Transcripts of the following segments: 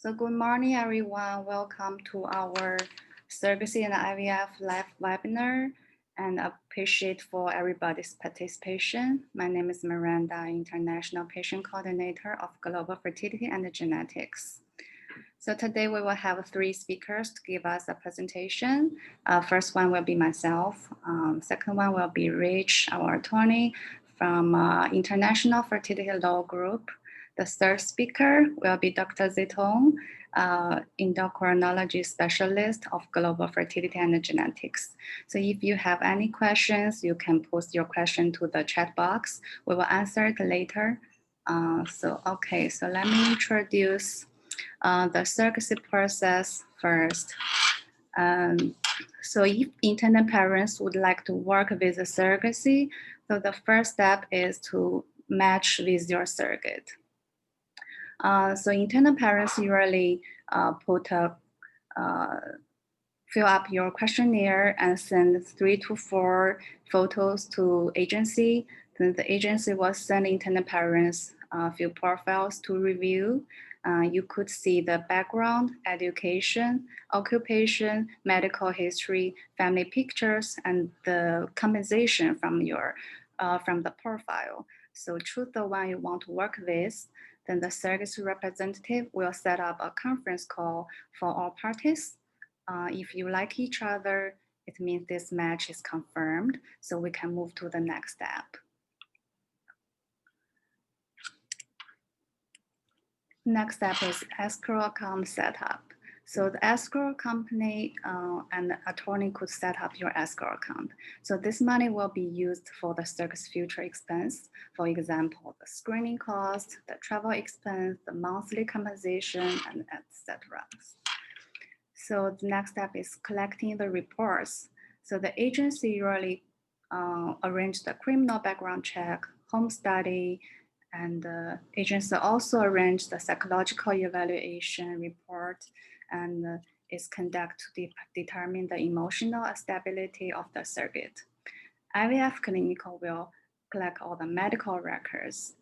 So good morning, everyone. Welcome to our Surrogacy and IVF live webinar, and appreciate for everybody's participation. My name is Miranda, International Patient Coordinator of Global Fertility and Genetics. So today we will have three speakers to give us a presentation. First one will be myself. Second one will be Rich, our attorney from International Fertility Law Group. The third speaker will be Dr. Zeitoun, endocrinology specialist of Global Fertility and Genetics. So if you have any questions, you can post your question to the chat box. We will answer it later. So let me introduce the surrogacy process first. So if intended parents would like to work with a surrogacy, so the first step is to match with your surrogate. So intended parents usually fill up your questionnaire and send 3 to 4 photos to agency. Then the agency will send intended parents few profiles to review. You could see the background, education, occupation, medical history, family pictures, and the compensation from the profile. So choose the one you want to work with. Then the surrogacy representative will set up a conference call for all parties. If you like each other, it means this match is confirmed, so we can move to the next step. Next step is escrow account setup. So the escrow company and the attorney could set up your escrow account. So this money will be used for the surrogate's future expense. For example, the screening cost, the travel expense, the monthly compensation, and etc. So the next step is collecting the reports. So the agency usually arrange the criminal background check, home study, and the agency also arrange the psychological evaluation report and is conduct to determine the emotional stability of the surrogate. IVF clinical will collect all the medical records.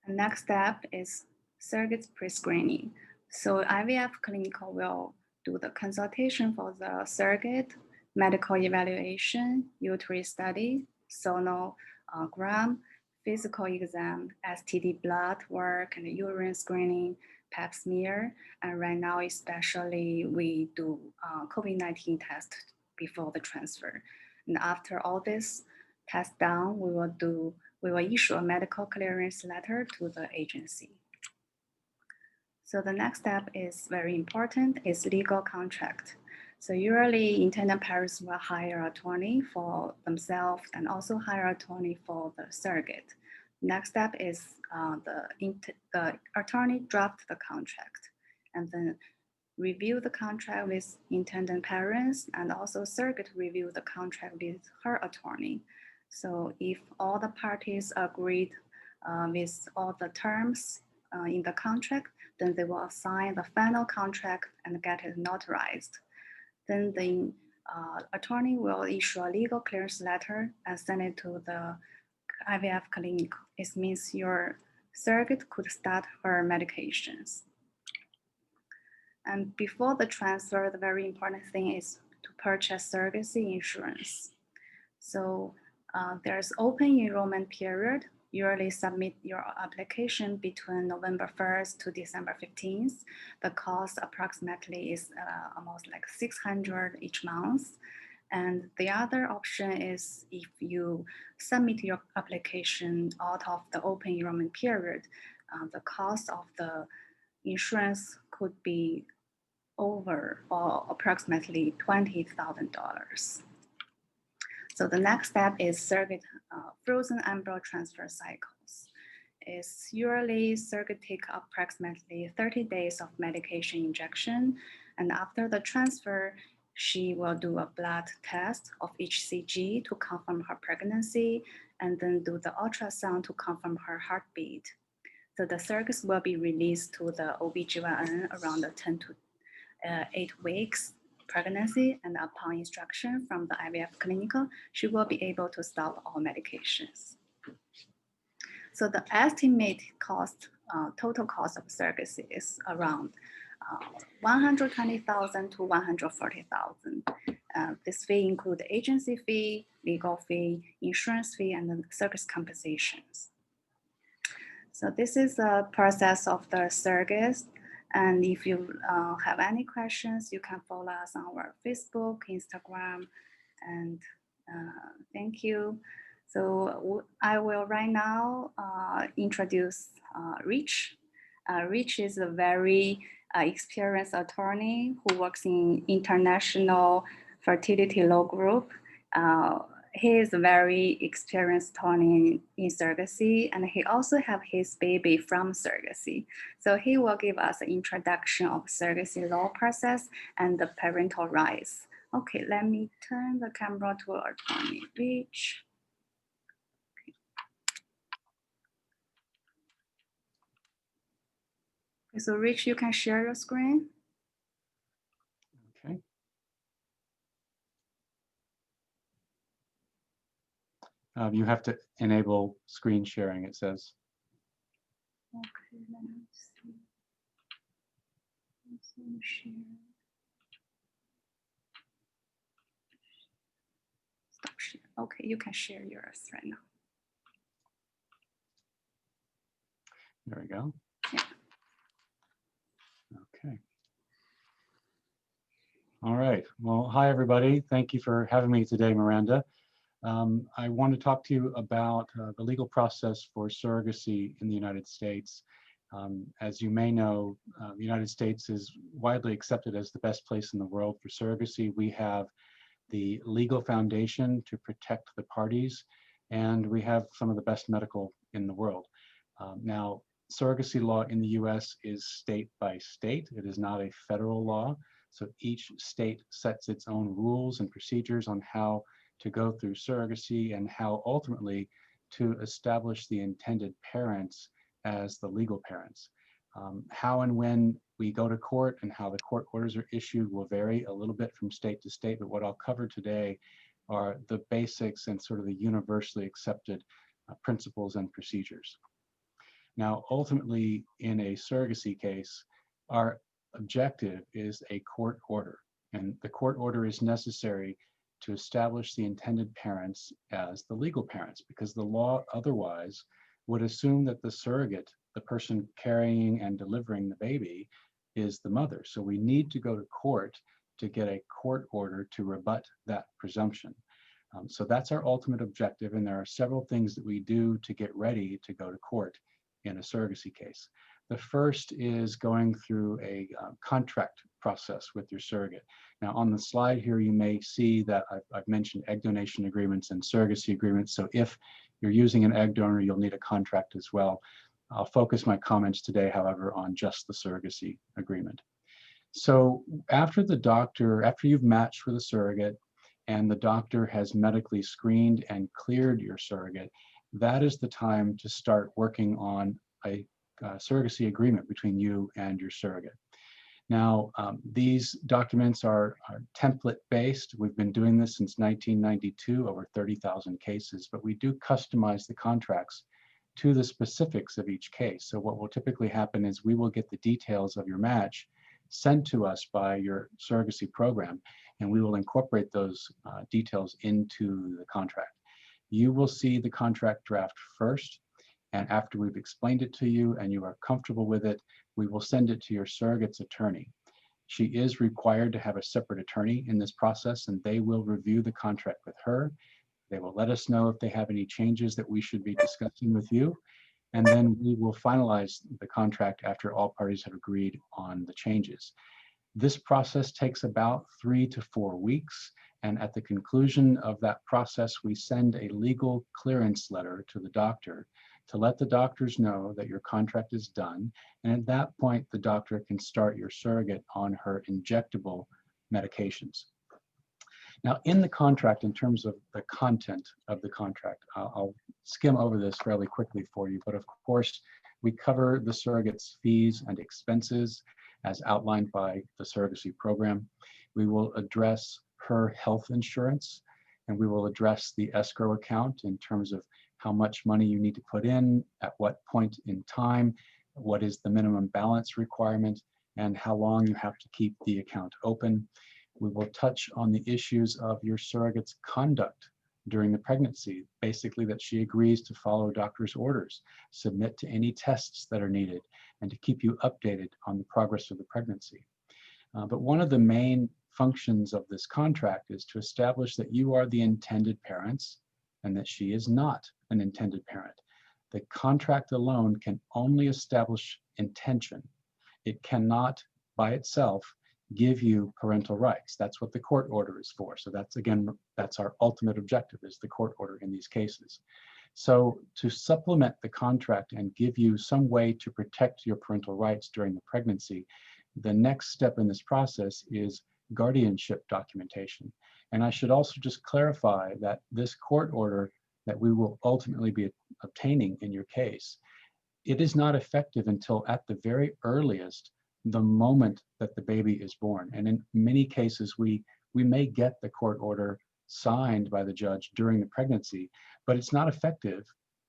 The next step is surrogate pre-screening. So IVF clinical will do the consultation for the surrogate, medical evaluation, uterine study, sonogram, physical exam, STD blood work, and urine screening, pap smear. And right now, especially, we do COVID-19 test before the transfer. And after all this test done, we will issue a medical clearance letter to the agency. So the next step is very important, is legal contract. So usually intended parents will hire attorney for themselves and also hire attorney for the surrogate. Next step is the attorney draft the contract and then review the contract with intended parents and also surrogate review the contract with her attorney. So if all the parties agreed with all the terms in the contract, then they will sign the final contract and get it notarized. Then the attorney will issue a legal clearance letter and send it to the IVF clinic. It means your surrogate could start her medications. And before the transfer, the very important thing is to purchase surrogacy insurance. So there's open enrollment period. Usually submit your application between November 1st to December 15th. The cost approximately is almost like $600 each month. And the other option is if you submit your application out of the open enrollment period, the cost of the insurance could be over or approximately $20,000. So the next step is surrogate frozen embryo transfer cycles. It's usually surrogate take approximately 30 days of medication injection. And after the transfer, she will do a blood test of HCG to confirm her pregnancy and then do the ultrasound to confirm her heartbeat. So the surrogates will be released to the OBGYN around the 10 to 8 weeks pregnancy, and upon instruction from the IVF clinical, she will be able to stop all medications. So the estimated cost, total cost of surrogacy is around 120,000 to 140,000. This fee includes agency fee, legal fee, insurance fee, and the service compensations. So this is the process of the surrogates. And if you have any questions, you can follow us on our Facebook, Instagram, and thank you. So I will right now introduce Rich. Rich is a very experienced attorney who works in international fertility law group. He is a very experienced attorney in surrogacy, and he also have his baby from surrogacy. So he will give us an introduction of surrogacy law process and the parental rights. Okay, let me turn the camera to attorney Rich. Okay, so Rich, you can share your screen. Okay. You have to enable screen sharing, it says. Okay, let me see. Share. Stop share. Okay, you can share yours right now. There we go. Yeah. Okay. All right. Well, hi, everybody. Thank you for having me today, Miranda. I want to talk to you about the legal process for surrogacy in the United States. As you may know, the United States is widely accepted as the best place in the world for surrogacy. We have the legal foundation to protect the parties, and we have some of the best medical in the world. Now, surrogacy law in the US is state by state. It is not a federal law. So each state sets its own rules and procedures on how to go through surrogacy and how ultimately to establish the intended parents as the legal parents. How and when we go to court and how the court orders are issued will vary a little bit from state to state, but what I'll cover today are the basics and sort of the universally accepted principles and procedures. Now, ultimately, in a surrogacy case, our objective is a court order, and the court order is necessary to establish the intended parents as the legal parents, because the law otherwise would assume that the surrogate, the person carrying and delivering the baby, is the mother. So we need to go to court to get a court order to rebut that presumption. So that's our ultimate objective, and there are several things that we do to get ready to go to court in a surrogacy case. The first is going through a contract process with your surrogate. Now on the slide here, you may see that I've mentioned egg donation agreements and surrogacy agreements. So if you're using an egg donor, you'll need a contract as well. I'll focus my comments today, however, on just the surrogacy agreement. So after you've matched with a surrogate and the doctor has medically screened and cleared your surrogate, that is the time to start working on a surrogacy agreement between you and your surrogate. Now, these documents are template-based. We've been doing this since 1992, over 30,000 cases, but we do customize the contracts to the specifics of each case. So what will typically happen is we will get the details of your match sent to us by your surrogacy program, and we will incorporate those details into the contract. You will see the contract draft first, and after we've explained it to you and you are comfortable with it, we will send it to your surrogate's attorney. She is required to have a separate attorney in this process, and they will review the contract with her. They will let us know if they have any changes that we should be discussing with you, and then we will finalize the contract after all parties have agreed on the changes. This process takes about 3 to 4 weeks, and at the conclusion of that process, we send a legal clearance letter to the doctor to let the doctors know that your contract is done, and at that point, the doctor can start your surrogate on her injectable medications. Now, in the contract, in terms of the content of the contract, I'll skim over this fairly quickly for you, but of course, we cover the surrogate's fees and expenses as outlined by the surrogacy program. We will address her health insurance, and we will address the escrow account in terms of how much money you need to put in, at what point in time, what is the minimum balance requirement, and how long you have to keep the account open. We will touch on the issues of your surrogate's conduct during the pregnancy, basically that she agrees to follow doctor's orders, submit to any tests that are needed, and to keep you updated on the progress of the pregnancy. But one of the main functions of this contract is to establish that you are the intended parents and that she is not an intended parent. The contract alone can only establish intention. It cannot, by itself, give you parental rights. That's what the court order is for. So that's, again, that's our ultimate objective, is the court order in these cases. So to supplement the contract and give you some way to protect your parental rights during the pregnancy, the next step in this process is guardianship documentation. And I should also just clarify that this court order that we will ultimately be obtaining in your case, it is not effective until at the very earliest, the moment that the baby is born. And in many cases, we may get the court order signed by the judge during the pregnancy, but it's not effective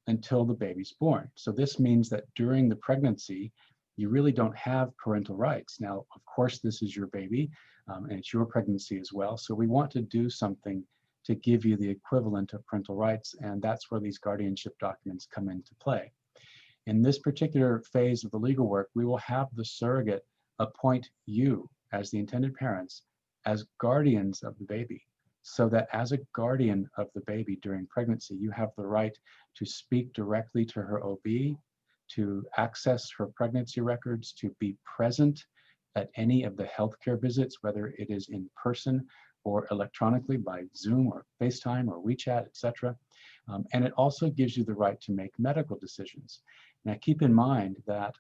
until the baby's born. So this means that during the pregnancy, you really don't have parental rights. Now, of course, this is your baby, and it's your pregnancy as well. So we want to do something to give you the equivalent of parental rights, and that's where these guardianship documents come into play. In this particular phase of the legal work, we will have the surrogate appoint you as the intended parents as guardians of the baby, so that as a guardian of the baby during pregnancy, you have the right to speak directly to her OB, to access her pregnancy records, to be present at any of the healthcare visits, whether it is in person or electronically by Zoom or FaceTime or WeChat, etc. And it also gives you the right to make medical decisions. Now, keep in mind that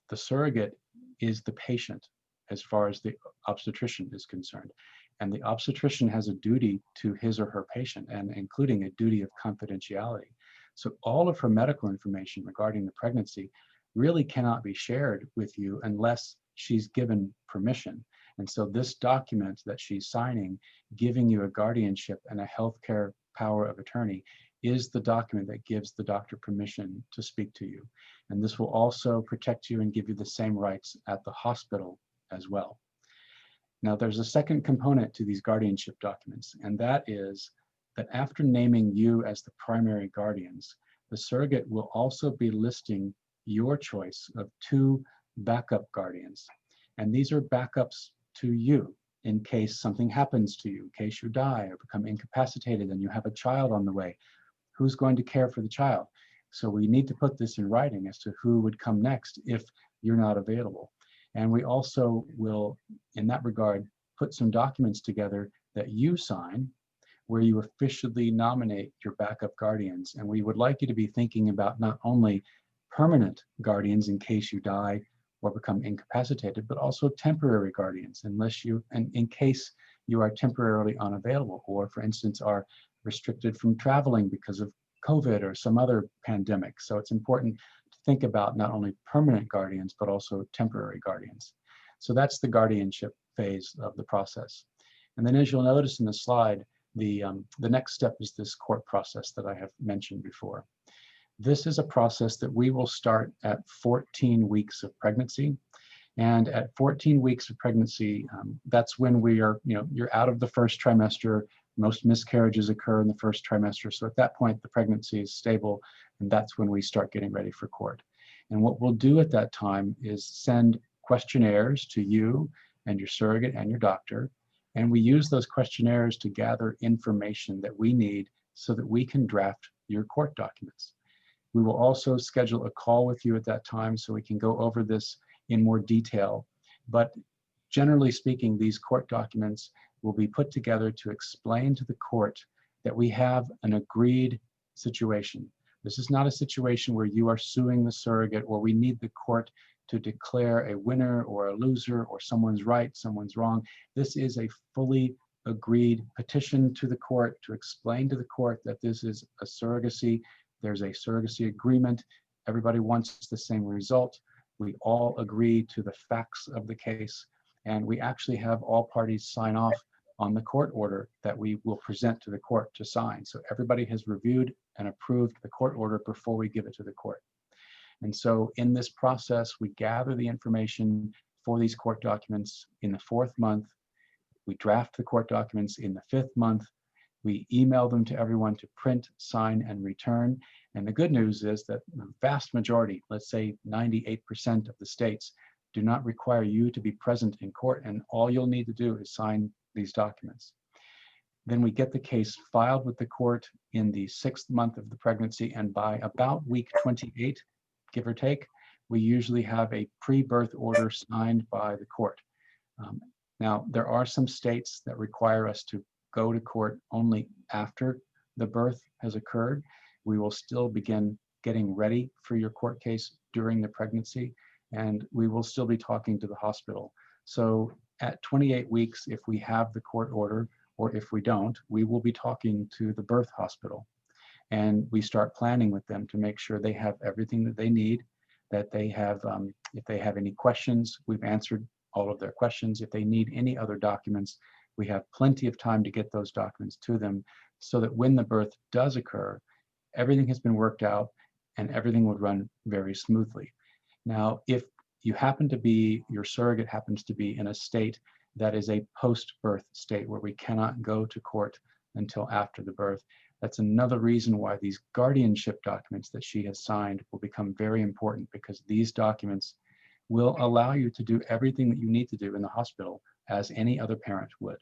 the surrogate is the patient as far as the obstetrician is concerned. And the obstetrician has a duty to his or her patient, and including a duty of confidentiality. So all of her medical information regarding the pregnancy really cannot be shared with you unless she's given permission. And so this document that she's signing, giving you a guardianship and a healthcare power of attorney, is the document that gives the doctor permission to speak to you. And this will also protect you and give you the same rights at the hospital as well. Now, there's a second component to these guardianship documents, and that is that after naming you as the primary guardians, the surrogate will also be listing your choice of 2 backup guardians. And these are backups to you in case something happens to you, in case you die or become incapacitated and you have a child on the way. Who's going to care for the child? So we need to put this in writing as to who would come next if you're not available. And we also will, in that regard, put some documents together that you sign where you officially nominate your backup guardians. And we would like you to be thinking about not only permanent guardians in case you die or become incapacitated, but also temporary guardians, and in case you are temporarily unavailable, or for instance, are restricted from traveling because of COVID or some other pandemic. So it's important to think about not only permanent guardians, but also temporary guardians. So that's the guardianship phase of the process. And then, as you'll notice in the slide, the next step is this court process that I have mentioned before. This is a process that we will start at 14 weeks of pregnancy. And at 14 weeks of pregnancy, that's when we are, you're out of the first trimester. Most miscarriages occur in the first trimester. So at that point, the pregnancy is stable, and that's when we start getting ready for court. And what we'll do at that time is send questionnaires to you and your surrogate and your doctor. And we use those questionnaires to gather information that we need so that we can draft your court documents. We will also schedule a call with you at that time so we can go over this in more detail. But generally speaking, these court documents will be put together to explain to the court that we have an agreed situation. This is not a situation where you are suing the surrogate, or we need the court to declare a winner or a loser, or someone's right, someone's wrong. This is a fully agreed petition to the court to explain to the court that this is a surrogacy. There's a surrogacy agreement. Everybody wants the same result. We all agree to the facts of the case, and we actually have all parties sign off on the court order that we will present to the court to sign. So everybody has reviewed and approved the court order before we give it to the court. And so in this process, we gather the information for these court documents in the 4th month. We draft the court documents in the 5th month. We email them to everyone to print, sign, and return. And the good news is that the vast majority, let's say 98% of the states, do not require you to be present in court, and all you'll need to do is sign these documents. Then we get the case filed with the court in the 6th month of the pregnancy, and by about week 28, give or take, we usually have a pre-birth order signed by the court. Now, there are some states that require us to go to court only after the birth has occurred. We will still begin getting ready for your court case during the pregnancy, and we will still be talking to the hospital. So at 28 weeks, if we have the court order, or if we don't, we will be talking to the birth hospital. And we start planning with them to make sure they have everything that they need, that they have, if they have any questions, we've answered all of their questions. If they need any other documents, we have plenty of time to get those documents to them so that when the birth does occur, everything has been worked out and everything would run very smoothly. Now, if you happen to be, your surrogate happens to be in a state that is a post-birth state where we cannot go to court until after the birth, that's another reason why these guardianship documents that she has signed will become very important, because these documents will allow you to do everything that you need to do in the hospital as any other parent would.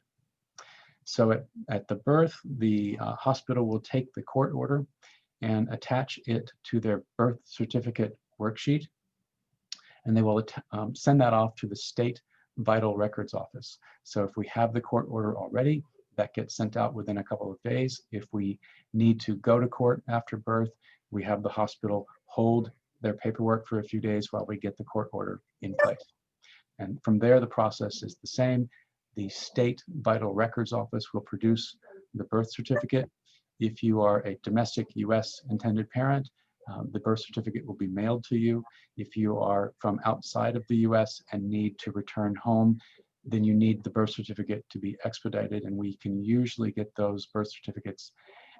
So at the birth, the hospital will take the court order and attach it to their birth certificate worksheet, and they will send that off to the state vital records office. So if we have the court order already, that gets sent out within a couple of days. If we need to go to court after birth, we have the hospital hold their paperwork for a few days while we get the court order in place. And from there, the process is the same. The state vital records office will produce the birth certificate. If you are a domestic US intended parent, the birth certificate will be mailed to you. If you are from outside of the US and need to return home, then you need the birth certificate to be expedited, and we can usually get those birth certificates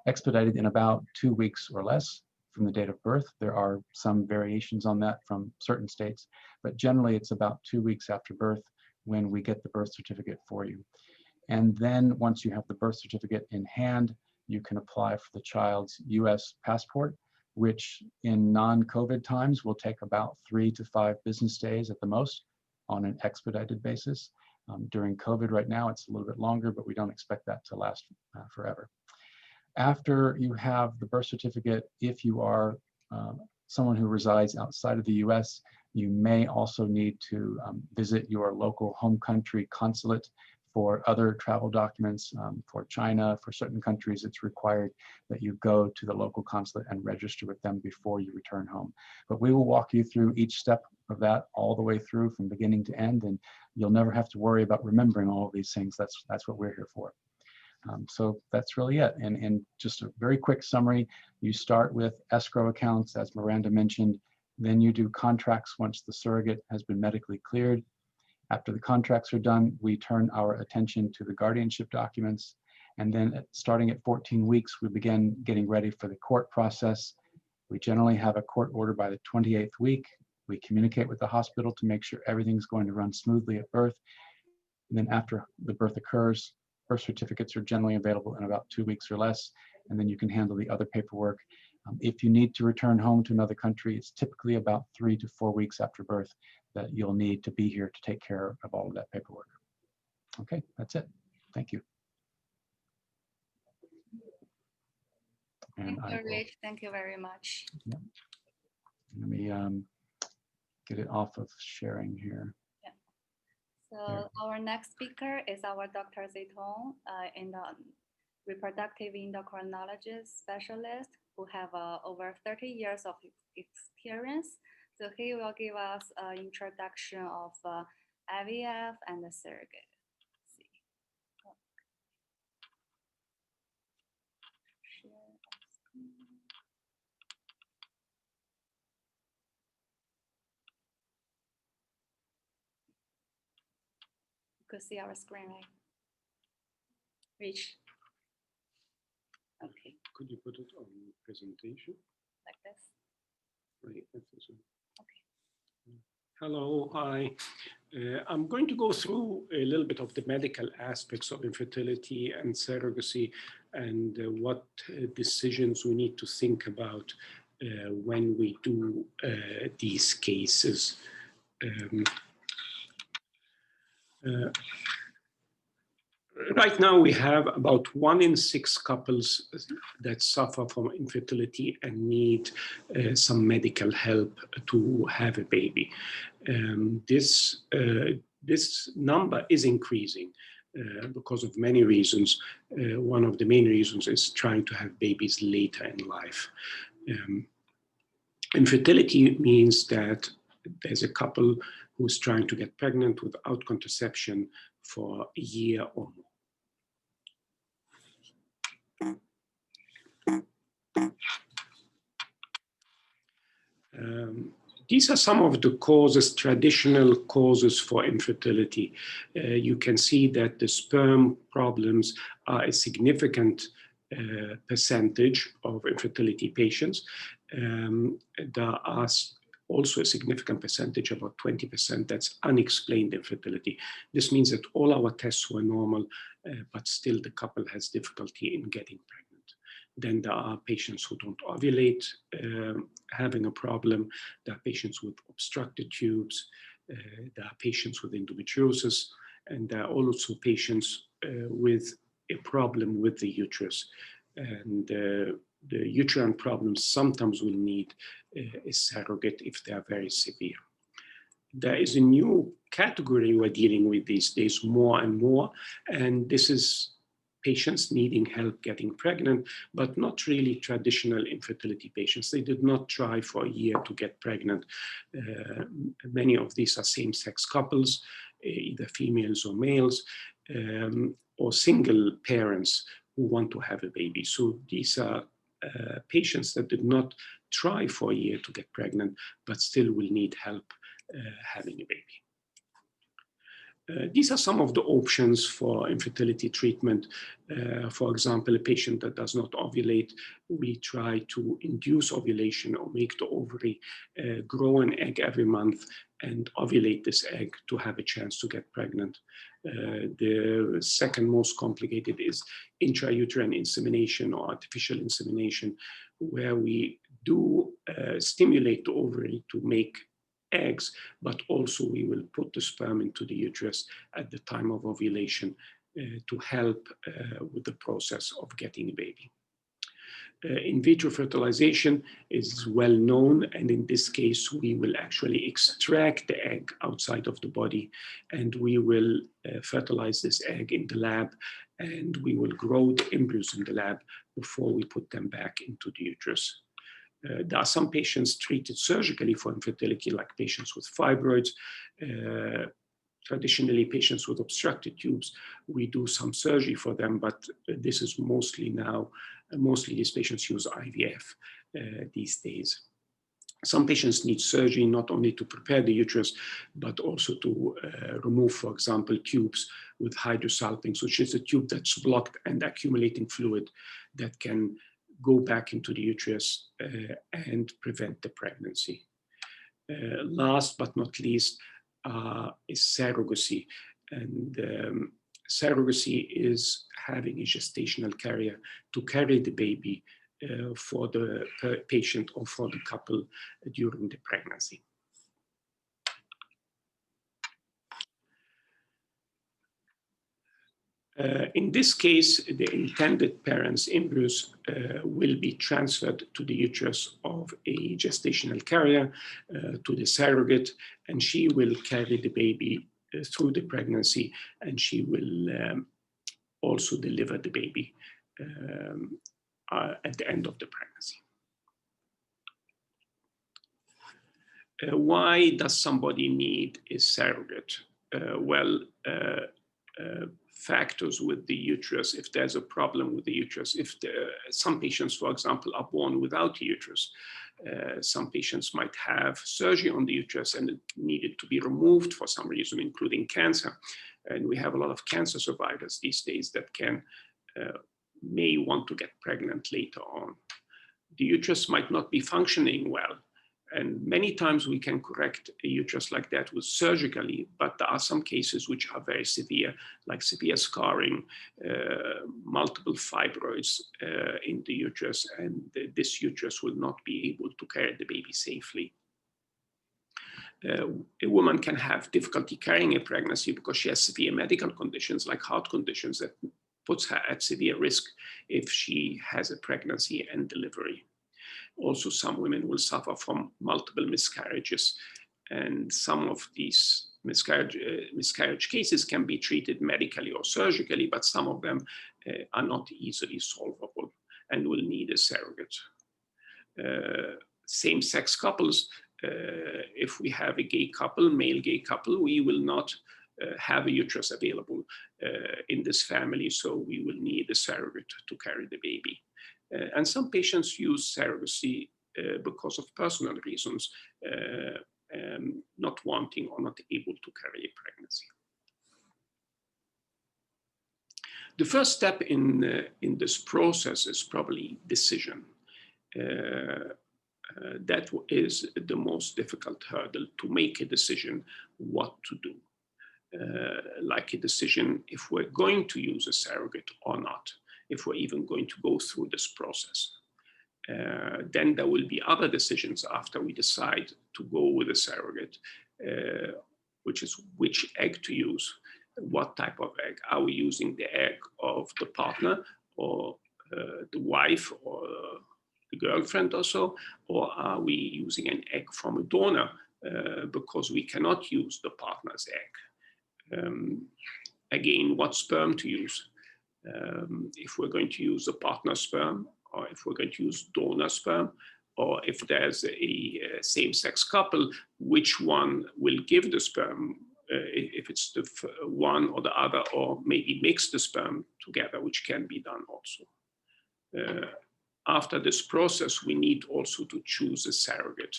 expedited in about 2 weeks or less from the date of birth. There are some variations on that from certain states, but generally it's about 2 weeks after birth when we get the birth certificate for you. And then once you have the birth certificate in hand, you can apply for the child's US passport, which in non-COVID times will take about 3 to 5 business days at the most on an expedited basis. During COVID right now, it's a little bit longer, but we don't expect that to last forever. After you have the birth certificate, if you are someone who resides outside of the US, you may also need to visit your local home country consulate for other travel documents. For China, for certain countries, it's required that you go to the local consulate and register with them before you return home. But we will walk you through each step of that all the way through from beginning to end, and you'll never have to worry about remembering all of these things. That's what we're here for. So that's really it. And just a very quick summary, you start with escrow accounts, as Miranda mentioned, then you do contracts once the surrogate has been medically cleared. After the contracts are done, we turn our attention to the guardianship documents. And then starting at 14 weeks, we begin getting ready for the court process. We generally have a court order by the 28th week. We communicate with the hospital to make sure everything's going to run smoothly at birth. And then after the birth occurs, birth certificates are generally available in about 2 weeks or less, and then you can handle the other paperwork. If you need to return home to another country, it's typically about 3 to 4 weeks after birth that you'll need to be here to take care of all of that paperwork. Okay, that's it. Thank you. And thank you, Rich. Thank you very much. Yeah. Let me get it off of sharing here. Yeah. So our next speaker is our Dr. Zeitoun, reproductive endocrinologist specialist who have over 30 years of experience. So he will give us an introduction of IVF and the surrogate. You could see our screen, right? Rich. Okay. Could you put it on presentation? Like this? Right, I think so. Okay. Hello, hi. I'm going to go through a little bit of the medical aspects of infertility and surrogacy and what decisions we need to think about when we do these cases. Right now, we have about 1 in 6 couples that suffer from infertility and need some medical help to have a baby. This number is increasing because of many reasons. One of the main reasons is trying to have babies later in life. Infertility means that there's a couple who's trying to get pregnant without contraception for a year or more. These are some of the causes, traditional causes for infertility. You can see that the sperm problems are a significant percentage of infertility patients. There are also a significant percentage, about 20%, that's unexplained infertility. This means that all our tests were normal, but still the couple has difficulty in getting pregnant. Then there are patients who don't ovulate, having a problem. There are patients with obstructed tubes. There are patients with endometriosis. And there are also patients with a problem with the uterus. And the uterine problems sometimes will need a surrogate if they are very severe. There is a new category we're dealing with these days more and more. And this is patients needing help getting pregnant, but not really traditional infertility patients. They did not try for a year to get pregnant. Many of these are same-sex couples, either females or males, or single parents who want to have a baby. So these are patients that did not try for a year to get pregnant, but still will need help having a baby. These are some of the options for infertility treatment. For example, a patient that does not ovulate, we try to induce ovulation or make the ovary grow an egg every month and ovulate this egg to have a chance to get pregnant. The second most complicated is intrauterine insemination or artificial insemination, where we do stimulate the ovary to make eggs, but also we will put the sperm into the uterus at the time of ovulation to help with the process of getting a baby. In vitro fertilization is well known, and in this case, we will actually extract the egg outside of the body, and we will fertilize this egg in the lab, and we will grow the embryos in the lab before we put them back into the uterus. There are some patients treated surgically for infertility, like patients with fibroids. Traditionally, patients with obstructed tubes, we do some surgery for them, but this is mostly these patients use IVF these days. Some patients need surgery not only to prepare the uterus, but also to remove, for example, tubes with hydrosalpinx, which is a tube that's blocked and accumulating fluid that can go back into the uterus and prevent the pregnancy. Last but not least is surrogacy. And surrogacy is having a gestational carrier to carry the baby for the patient or for the couple during the pregnancy. In this case, the intended parent's embryos will be transferred to the uterus of a gestational carrier, to the surrogate, and she will carry the baby through the pregnancy, and she will also deliver the baby at the end of the pregnancy. Why does somebody need a surrogate? Factors with the uterus, if there's a problem with the uterus, if some patients, for example, are born without a uterus. Some patients might have surgery on the uterus and it needed to be removed for some reason, including cancer. And we have a lot of cancer survivors these days that can may want to get pregnant later on. The uterus might not be functioning well. And many times we can correct a uterus like that with surgically, but there are some cases which are very severe, like severe scarring, multiple fibroids in the uterus, and this uterus will not be able to carry the baby safely. A woman can have difficulty carrying a pregnancy because she has severe medical conditions like heart conditions that puts her at severe risk if she has a pregnancy and delivery. Also, some women will suffer from multiple miscarriages, and some of these miscarriage cases can be treated medically or surgically, but some of them are not easily solvable and will need a surrogate. Same-sex couples, if we have a gay couple, male gay couple, we will not have a uterus available in this family, so we will need a surrogate to carry the baby. And some patients use surrogacy because of personal reasons, not wanting or not able to carry a pregnancy. The first step in this process is probably decision. That is the most difficult hurdle, to make a decision what to do. Like a decision if we're going to use a surrogate or not, if we're even going to go through this process. Then there will be other decisions after we decide to go with a surrogate, which is which egg to use, what type of egg. Are we using the egg of the partner or the wife or the girlfriend or so, or are we using an egg from a donor because we cannot use the partner's egg? Again, what sperm to use? If we're going to use a partner sperm, or if we're going to use donor sperm, or if there's a same-sex couple, which one will give the sperm, if it's the one or the other, or maybe mix the sperm together, which can be done also. After this process, we need also to choose a surrogate,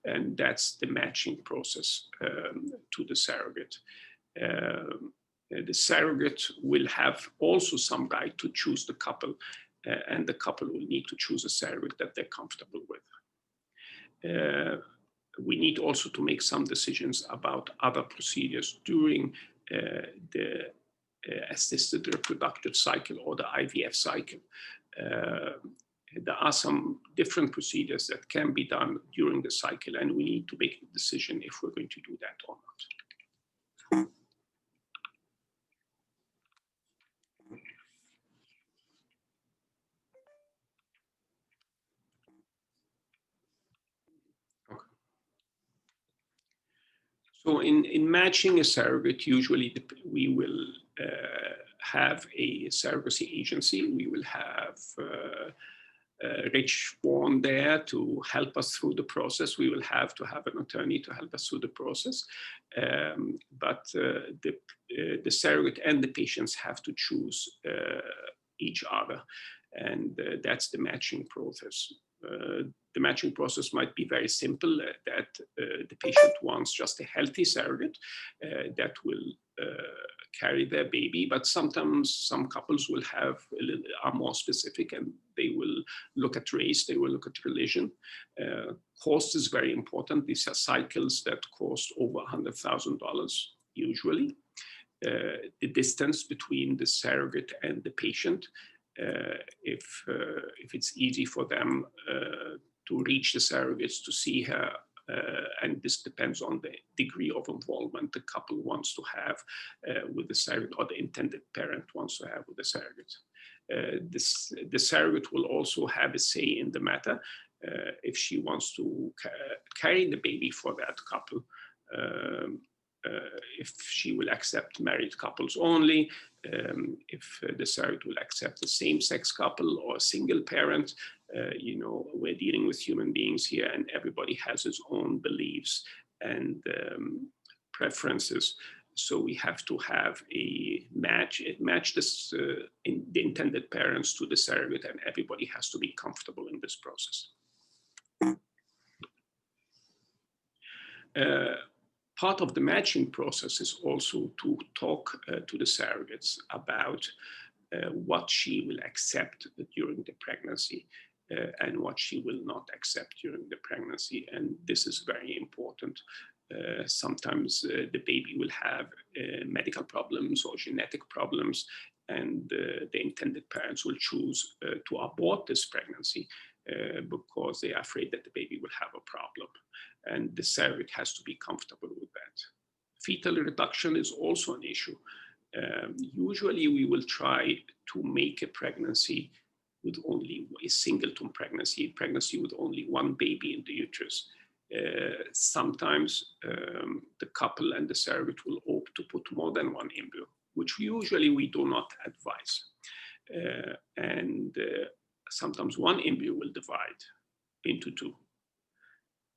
and that's the matching process to the surrogate. The surrogate will have also some right to choose the couple, and the couple will need to choose a surrogate that they're comfortable with. We need also to make some decisions about other procedures during the assisted reproductive cycle or the IVF cycle. There are some different procedures that can be done during the cycle, and we need to make a decision if we're going to do that or not. So in matching a surrogate, usually we will have a surrogacy agency. We will have Rich Vaughn there to help us through the process. We will have to have an attorney to help us through the process. But the surrogate and the patients have to choose each other. And that's the matching process. The matching process might be very simple, that the patient wants just a healthy surrogate that will carry their baby, but sometimes some couples will are more specific, and they will look at race, they will look at religion. Cost is very important. These are cycles that cost over $100,000 usually. The distance between the surrogate and the patient, if it's easy for them to reach the surrogates, to see her, and this depends on the degree of involvement the couple wants to have with the surrogate, or the intended parent wants to have with the surrogate. The surrogate will also have a say in the matter if she wants to carry the baby for that couple. If she will accept married couples only, if the surrogate will accept a same-sex couple or a single parent. You know, we're dealing with human beings here, and everybody has his own beliefs and preferences. So we have to have a match this in the intended parents to the surrogate, and everybody has to be comfortable in this process. Part of the matching process is also to talk to the surrogates about what she will accept during the pregnancy and what she will not accept during the pregnancy. And this is very important. Sometimes the baby will have medical problems or genetic problems, and the intended parents will choose to abort this pregnancy because they are afraid that the baby will have a problem. And the surrogate has to be comfortable with that. Fetal reduction is also an issue. Usually we will try to make a pregnancy with only a singleton pregnancy with only one baby in the uterus. Sometimes the couple and the surrogate will opt to put more than one embryo, which usually we do not advise. Sometimes one embryo will divide into two.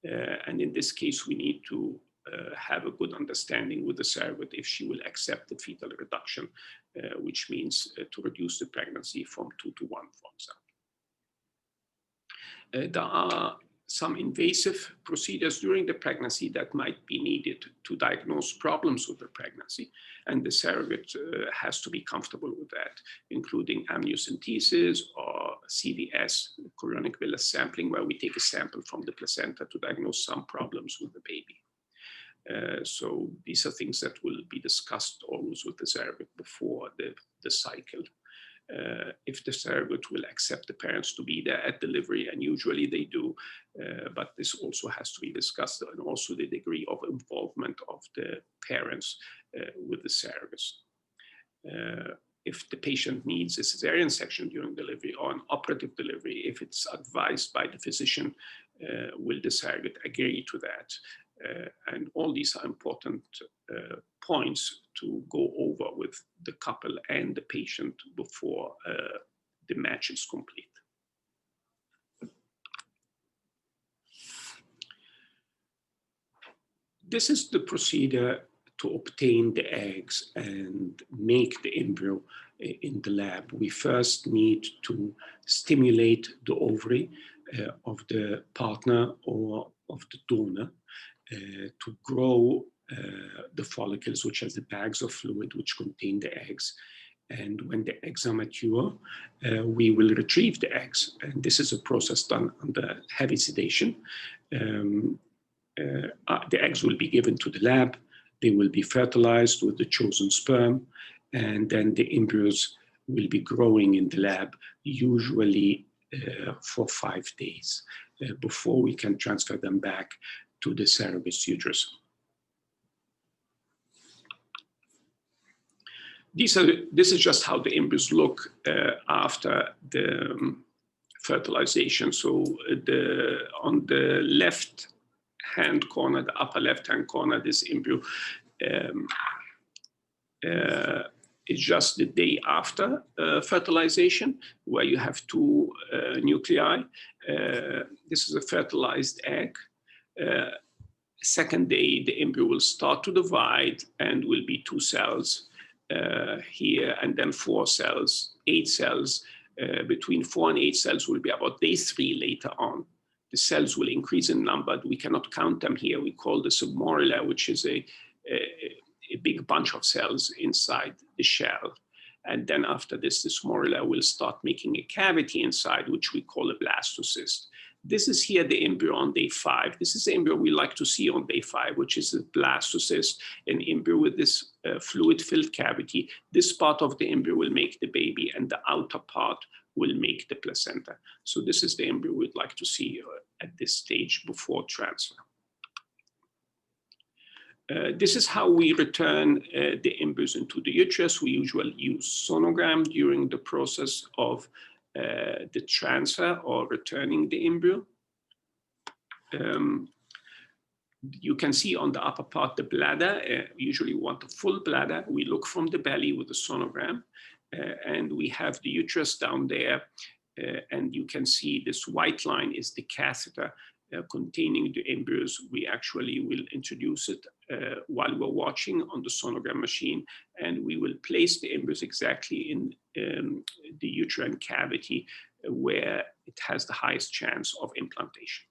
And in this case, we need to have a good understanding with the surrogate if she will accept the fetal reduction, which means to reduce the pregnancy from 2 to 1, for example. There are some invasive procedures during the pregnancy that might be needed to diagnose problems with the pregnancy, and the surrogate has to be comfortable with that, including amniocentesis or CVS, chorionic villus sampling, where we take a sample from the placenta to diagnose some problems with the baby. So these are things that will be discussed always with the surrogate before the cycle. If the surrogate will accept the parents to be there at delivery, and usually they do, but this also has to be discussed, and also the degree of involvement of the parents with the surrogates. If the patient needs a cesarean section during delivery or an operative delivery, if it's advised by the physician, will the surrogate agree to that? And all these are important points to go over with the couple and the patient before the match is complete. This is the procedure to obtain the eggs and make the embryo in the lab. We first need to stimulate the ovary of the partner or of the donor to grow the follicles, which has the bags of fluid which contain the eggs. And when the eggs are mature, we will retrieve the eggs. And this is a process done under heavy sedation. The eggs will be given to the lab. They will be fertilized with the chosen sperm. And then the embryos will be growing in the lab, usually for 5 days, before we can transfer them back to the surrogate's uterus. This is just how the embryos look after the fertilization. So on the left-hand corner, the upper left-hand corner, this embryo is just the day after fertilization, where you have 2 nuclei. This is a fertilized egg. Second day, the embryo will start to divide and will be 2 cells here, and then 4 cells, 8 cells. Between 4 and 8 cells will be about day 3 later on. The cells will increase in number. We cannot count them here. We call this a morula, which is a big bunch of cells inside the shell. And then after this morula will start making a cavity inside, which we call a blastocyst. This is here the embryo on day 5. This is the embryo we like to see on day 5, which is a blastocyst, an embryo with this fluid-filled cavity. This part of the embryo will make the baby, and the outer part will make the placenta. So this is the embryo we'd like to see at this stage before transfer. This is how we return the embryos into the uterus. We usually use sonogram during the process of the transfer or returning the embryo. You can see on the upper part the bladder. Usually we want a full bladder. We look from the belly with the sonogram, and we have the uterus down there. And you can see this white line is the catheter containing the embryos. We actually will introduce it while we're watching on the sonogram machine, and we will place the embryos exactly in the uterine cavity where it has the highest chance of implantation.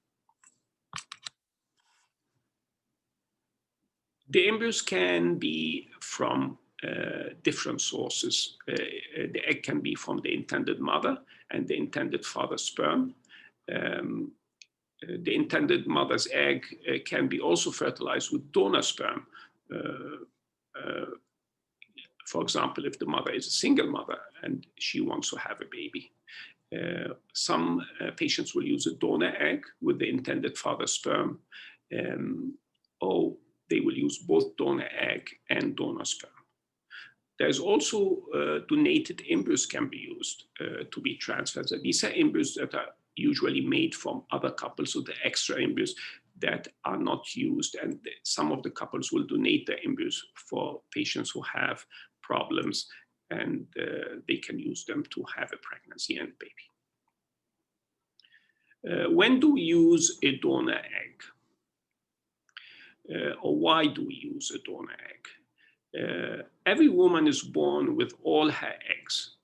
The embryos can be from different sources. The egg can be from the intended mother and the intended father's sperm. The intended mother's egg can be also fertilized with donor sperm. For example, if the mother is a single mother and she wants to have a baby. Some patients will use a donor egg with the intended father's sperm, or they will use both donor egg and donor sperm. There's also donated embryos can be used to be transferred. These are embryos that are usually made from other couples, so the extra embryos that are not used, and some of the couples will donate their embryos for patients who have problems, and they can use them to have a pregnancy and a baby. When do we use a donor egg? Or why do we use a donor egg? Every woman is born with all her eggs.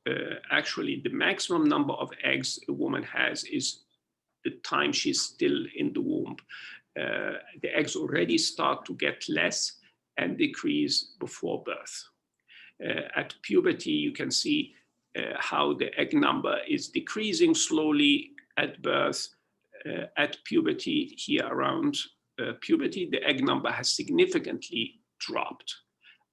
Actually, the maximum number of eggs a woman has is the time she's still in the womb. The eggs already start to get less and decrease before birth. At puberty, you can see how the egg number is decreasing slowly at birth. At puberty, here around puberty, the egg number has significantly dropped.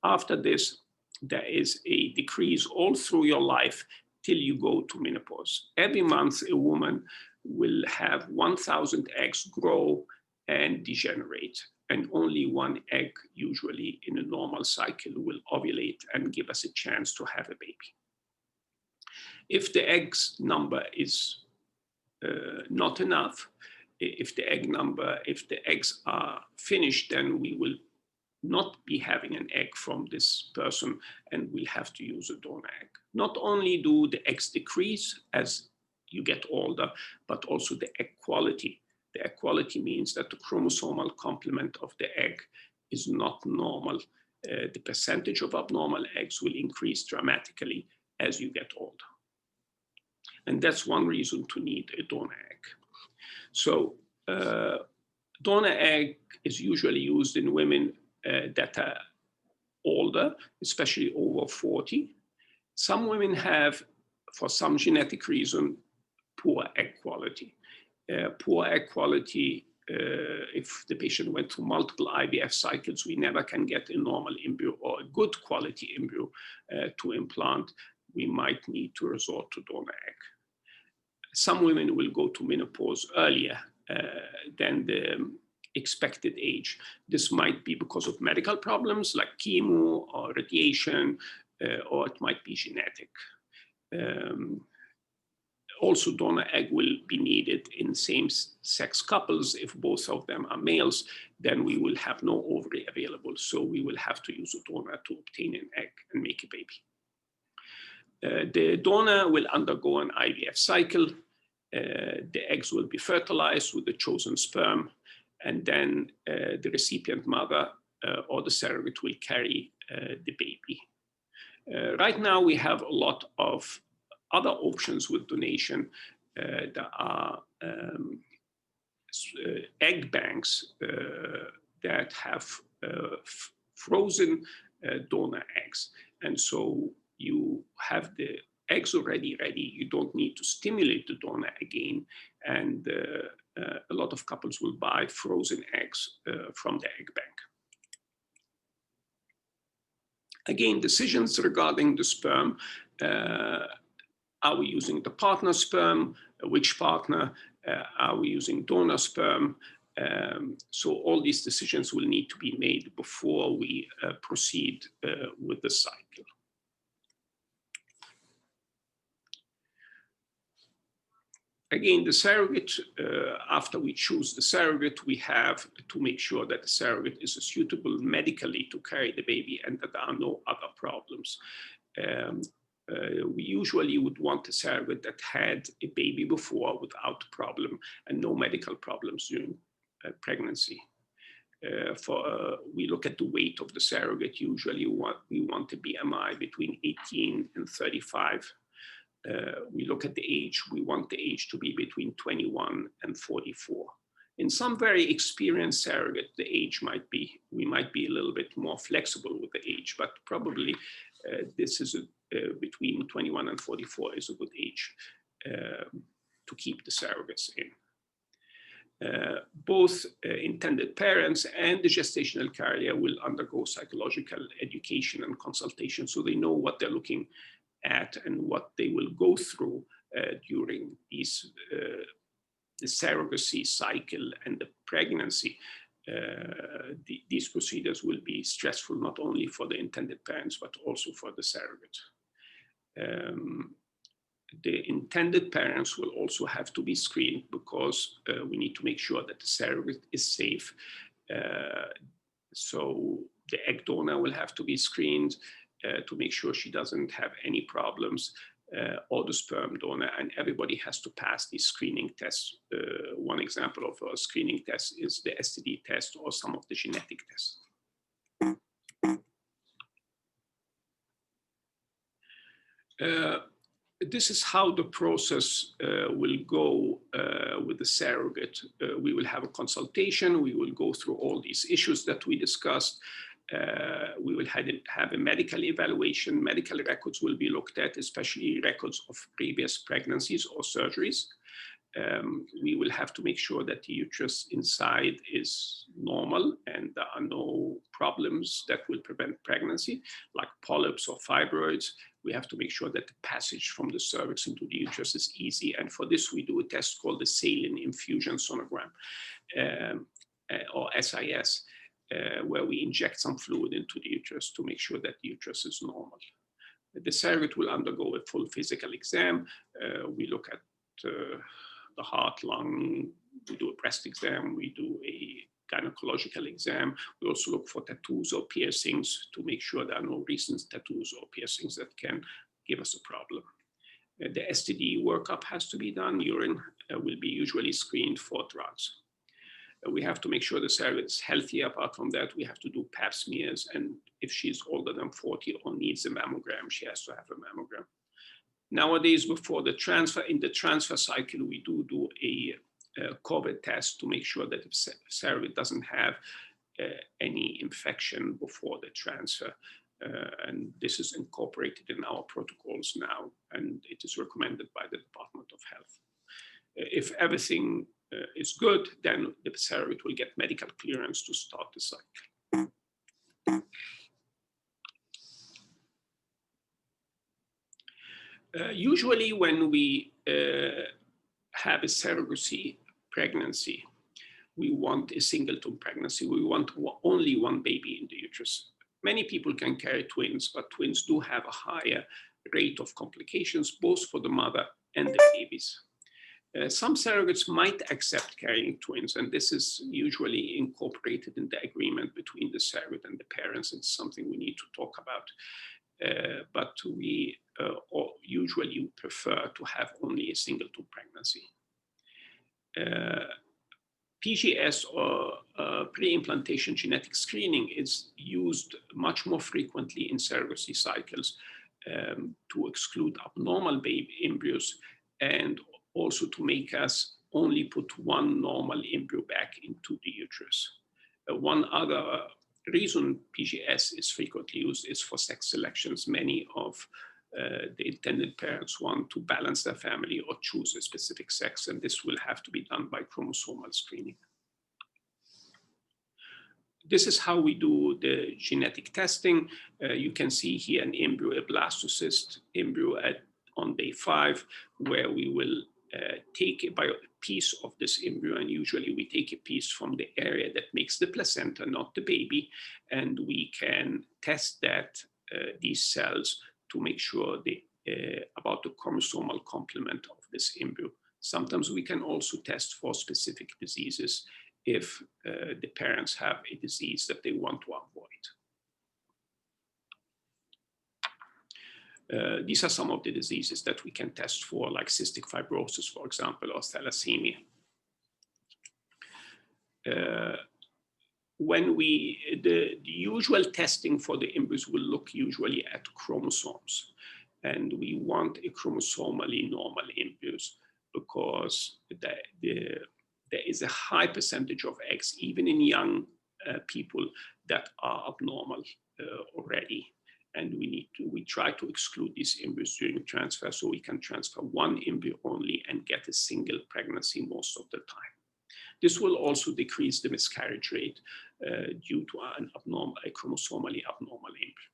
After this, there is a decrease all through your life till you go to menopause. Every month, a woman will have 1,000 eggs grow and degenerate, and only one egg, usually in a normal cycle, will ovulate and give us a chance to have a baby. If the eggs number is not enough, if the eggs are finished, then we will not be having an egg from this person, and we'll have to use a donor egg. Not only do the eggs decrease as you get older, but also the egg quality. The egg quality means that the chromosomal complement of the egg is not normal. The percentage of abnormal eggs will increase dramatically as you get older. And that's one reason to need a donor egg. So donor egg is usually used in women that are older, especially over 40. Some women have, for some genetic reason, poor egg quality. Poor egg quality, if the patient went through multiple IVF cycles, we never can get a normal embryo or a good quality embryo to implant. We might need to resort to donor egg. Some women will go to menopause earlier than the expected age. This might be because of medical problems like chemo or radiation, or it might be genetic. Also, donor egg will be needed in same-sex couples. If both of them are males, then we will have no ovary available. So we will have to use a donor to obtain an egg and make a baby. The donor will undergo an IVF cycle. The eggs will be fertilized with the chosen sperm, and then the recipient mother or the surrogate will carry the baby. Right now, we have a lot of other options with donation. There are egg banks that have frozen donor eggs. And so you have the eggs already ready. You don't need to stimulate the donor again. And a lot of couples will buy frozen eggs from the egg bank. Again, decisions regarding the sperm. Are we using the partner sperm? Which partner? Are we using donor sperm? So all these decisions will need to be made before we proceed with the cycle. Again, the surrogate, after we choose the surrogate, we have to make sure that the surrogate is suitable medically to carry the baby and that there are no other problems. We usually would want a surrogate that had a baby before without problem and no medical problems during pregnancy. We look at the weight of the surrogate. Usually we want a BMI between 18 and 35. We look at the age. We want the age to be between 21 and 44. In some very experienced surrogate, the age we might be a little bit more flexible with the age, but probably this is between 21 and 44 is a good age to keep the surrogates in. Both intended parents and the gestational carrier will undergo psychological education and consultation, so they know what they're looking at and what they will go through during these the surrogacy cycle and the pregnancy. These procedures will be stressful not only for the intended parents but also for the surrogate. The intended parents will also have to be screened because we need to make sure that the surrogate is safe. So the egg donor will have to be screened to make sure she doesn't have any problems, or the sperm donor, and everybody has to pass these screening tests. One example of a screening test is the STD test or some of the genetic tests. This is how the process will go with the surrogate. We will have a consultation. We will go through all these issues that we discussed. We will have a medical evaluation. Medical records will be looked at, especially records of previous pregnancies or surgeries. We will have to make sure that the uterus inside is normal and there are no problems that will prevent pregnancy, like polyps or fibroids. We have to make sure that the passage from the cervix into the uterus is easy. And for this, we do a test called the saline infusion sonogram, or SIS, where we inject some fluid into the uterus to make sure that the uterus is normal. The surrogate will undergo a full physical exam. We look at the heart, lung, we do a breast exam, we do a gynecological exam. We also look for tattoos or piercings to make sure there are no recent tattoos or piercings that can give us a problem. The STD workup has to be done. Urine will be usually screened for drugs. We have to make sure the surrogate is healthy. Apart from that, we have to do pap smears. And if she's older than 40 or needs a mammogram, she has to have a mammogram. Nowadays, before the transfer, in the transfer cycle, we do a COVID test to make sure that the surrogate doesn't have any infection before the transfer. And this is incorporated in our protocols now, and it is recommended by the Department of Health. If everything is good, then the surrogate will get medical clearance to start the cycle. Usually when we have a surrogacy pregnancy, we want a singleton pregnancy. We want only one baby in the uterus. Many people can carry twins, but twins do have a higher rate of complications, both for the mother and the babies. Some surrogates might accept carrying twins, and this is usually incorporated in the agreement between the surrogate and the parents. It's something we need to talk about. But we usually prefer to have only a singleton pregnancy. PGS, or pre-implantation genetic screening, is used much more frequently in surrogacy cycles to exclude abnormal baby embryos, and also to make us only put one normal embryo back into the uterus. One other reason PGS is frequently used is for sex selections. Many of the intended parents want to balance their family or choose a specific sex, and this will have to be done by chromosomal screening. This is how we do the genetic testing. You can see here an embryo, a blastocyst embryo on day 5, where we will take a piece of this embryo, and usually we take a piece from the area that makes the placenta, not the baby, and we can test that these cells to make sure about the chromosomal complement of this embryo. Sometimes we can also test for specific diseases if the parents have a disease that they want to avoid. These are some of the diseases that we can test for, like cystic fibrosis, for example, or thalassemia. When the usual testing for the embryos will look usually at chromosomes, and we want a chromosomally normal embryos because the there is a high percentage of eggs, even in young people, that are abnormal already. And we try to exclude these embryos during transfer, so we can transfer one embryo only and get a single pregnancy most of the time. This will also decrease the miscarriage rate due to a chromosomally abnormal embryo.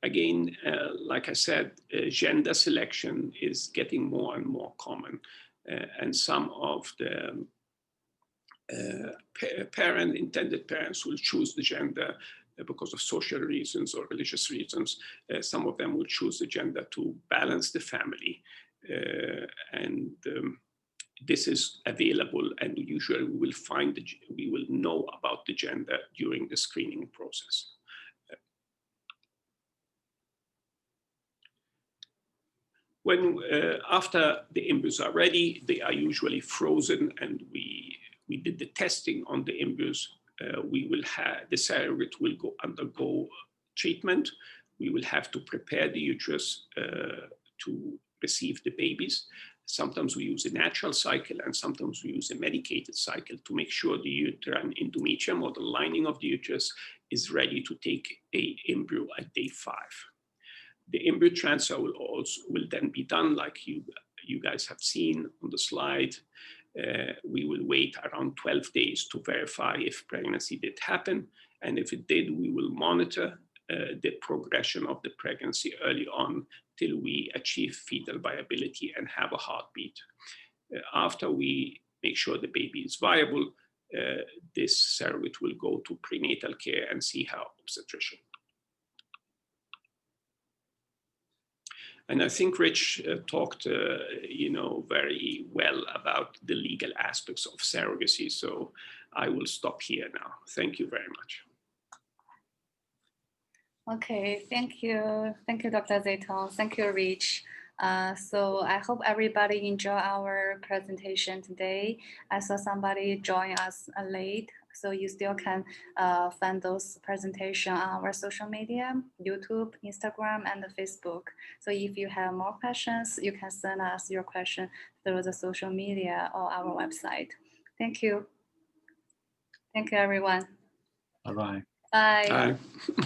Again, like I said, gender selection is getting more and more common, and some of the intended parents will choose the gender because of social reasons or religious reasons. Some of them will choose the gender to balance the family, and this is available, and usually we will know about the gender during the screening process. When after the embryos are ready, they are usually frozen, and we did the testing on the embryos. The surrogate will undergo treatment. We will have to prepare the uterus to receive the babies. Sometimes we use a natural cycle, and sometimes we use a medicated cycle to make sure the uterine endometrium, or the lining of the uterus, is ready to take an embryo at day 5. The embryo transfer will then be done like you guys have seen on the slide. We will wait around 12 days to verify if pregnancy did happen. And if it did, we will monitor the progression of the pregnancy early on till we achieve fetal viability and have a heartbeat. After we make sure the baby is viable, this surrogate will go to prenatal care and see her obstetrician. And I think Rich talked, very well about the legal aspects of surrogacy. So I will stop here now. Thank you very much. Okay, thank you. Thank you, Dr. Zeitoun. Thank you, Rich. So I hope everybody enjoy our presentation today. I saw somebody join us late, so you still can find those presentations on our social media, YouTube, Instagram, and Facebook. So if you have more questions, you can send us your question through the social media or our website. Thank you. Thank you, everyone. Bye-bye. Bye. Bye.